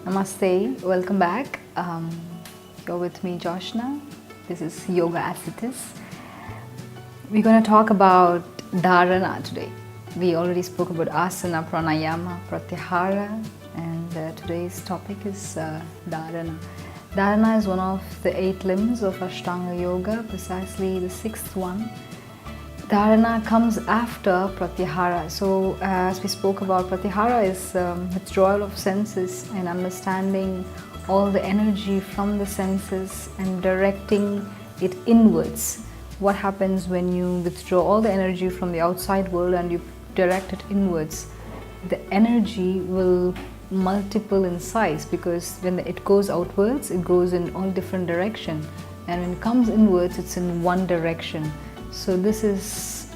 Namaste, welcome back. You're with me, Joshna. This is Yoga Ascetis. We're going to talk about Dharana today. We already spoke about asana, pranayama, pratyahara, and today's topic is Dharana. Dharana is one of the 8 limbs of Ashtanga Yoga, precisely the 6th one. Dharana comes after pratyahara. So as we spoke about, pratyahara is withdrawal of senses and understanding all the energy from the senses and directing it inwards. What happens when you withdraw all the energy from the outside world and you direct it inwards? The energy will multiple in size, because when it goes outwards, it goes in all different directions, and when it comes inwards, it's in one direction. So this is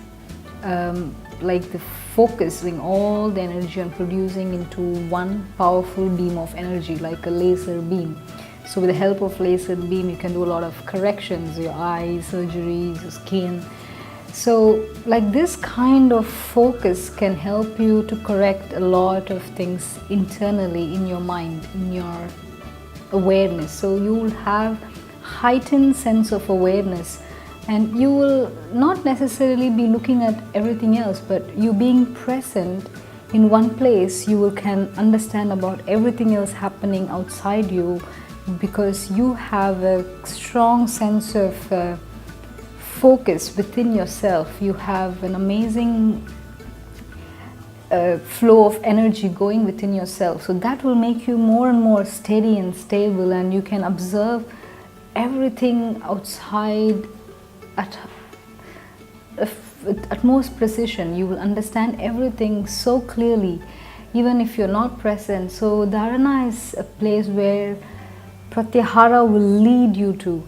like the focusing all the energy and producing into one powerful beam of energy, like a laser beam. So with the help of laser beam, you can do a lot of corrections, your eyes, surgeries, your skin. So like this kind of focus can help you to correct a lot of things internally in your mind, in your awareness. So you will have heightened sense of awareness, and you will not necessarily be looking at everything else, but you being present in one place, you can understand about everything else happening outside you, because you have a strong sense of focus within yourself. You have an amazing flow of energy going within yourself. So that will make you more and more steady and stable, and you can observe everything outside at utmost precision. You will understand everything so clearly, even if you're not present. So Dharana is a place where pratyahara will lead you to,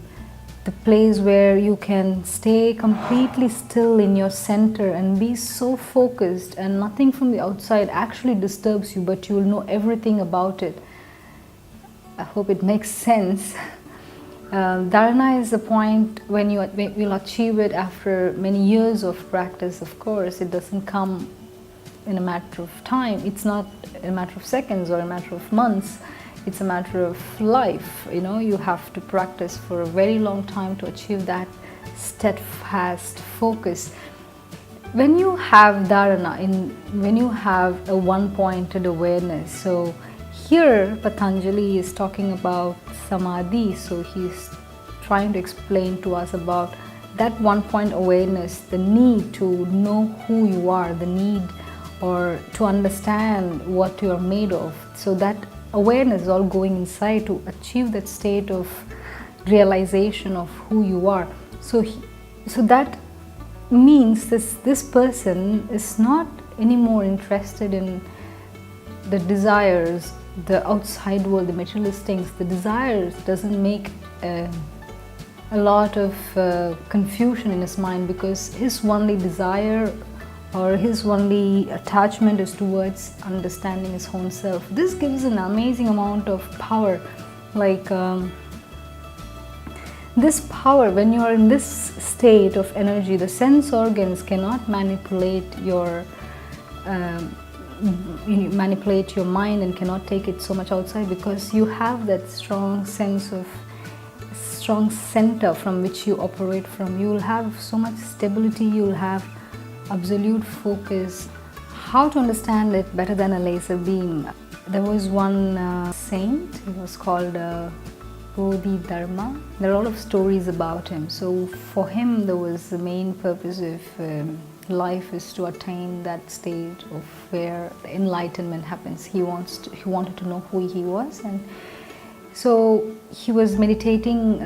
the place where you can stay completely still in your center and be so focused, and nothing from the outside actually disturbs you, but you will know everything about it. I hope it makes sense. Dharana is the point when you will achieve it after many years of practice. Of course, it doesn't come in a matter of time. It's not a matter of seconds or a matter of months. It's a matter of life. You know, you have to practice for a very long time to achieve that steadfast focus. When you have Dharana, when you have a one-pointed awareness, so here Patanjali is talking about Samadhi, so he's trying to explain to us about that one-point awareness, the need to know who you are, the need or to understand what you are made of. So that awareness is all going inside to achieve that state of realization of who you are. So that means this person is not anymore interested in the desires, the outside world, the materialist things. The desires doesn't make a lot of confusion in his mind, because his only desire or his only attachment is towards understanding his own self. This gives an amazing amount of power. Like this power, when you are in this state of energy, the sense organs cannot manipulate your mind and cannot take it so much outside, because you have that strong sense of strong center from which you operate from. You will have so much stability, you will have absolute focus. How to understand it better than a laser beam? There was one saint, he was called Bodhidharma. There are a lot of stories about him. So for him, there was the main purpose of life is to attain that stage of where the enlightenment happens. He wanted to know who he was, and so he was meditating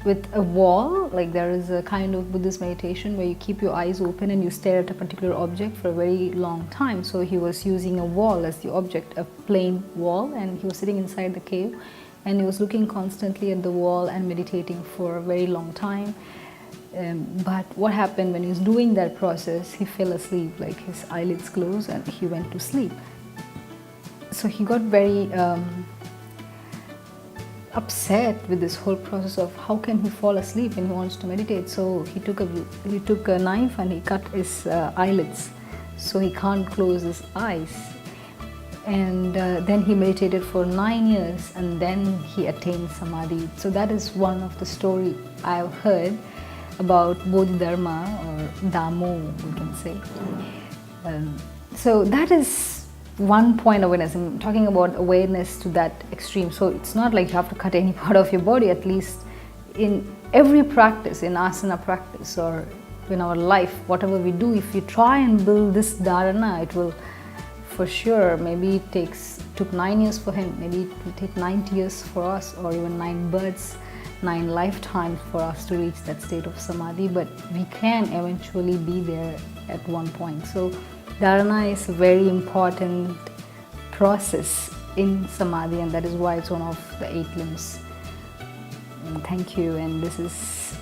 with a wall. Like there is a kind of Buddhist meditation where you keep your eyes open and you stare at a particular object for a very long time. So he was using a wall as the object, a plain wall, and he was sitting inside the cave and he was looking constantly at the wall and meditating for a very long time. But what happened when he was doing that process, he fell asleep, like his eyelids closed and he went to sleep. So he got very upset with this whole process of how can he fall asleep when he wants to meditate. So he took a knife and he cut his eyelids, so he can't close his eyes. and then he meditated for 9 years, and then he attained samadhi. So that is one of the story I've heard about Bodhidharma, or Damo, we can say. So that is one point of awareness. I'm talking about awareness to that extreme. So it's not like you have to cut any part of your body. At least in every practice, in asana practice or in our life, whatever we do, if you try and build this dharana, it will for sure, maybe it took 9 years for him, maybe it will take 90 years for us, or even 9 births, 9 lifetimes for us to reach that state of samadhi, but we can eventually be there at one point. So dharana is a very important process in samadhi, and that is why it's one of the 8 limbs. Thank you, and this is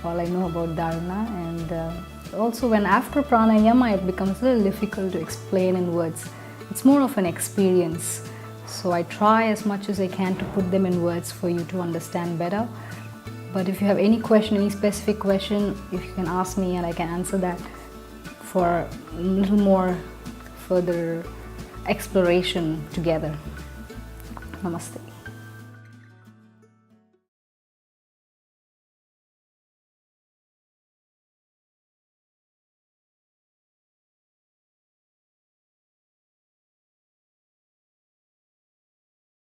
all I know about dharana. And also, when after pranayama, it becomes a little difficult to explain in words. It's more of an experience. So I try as much as I can to put them in words for you to understand better. But if you have any question, any specific question, if you can ask me and I can answer that for a little more further exploration together. Namaste.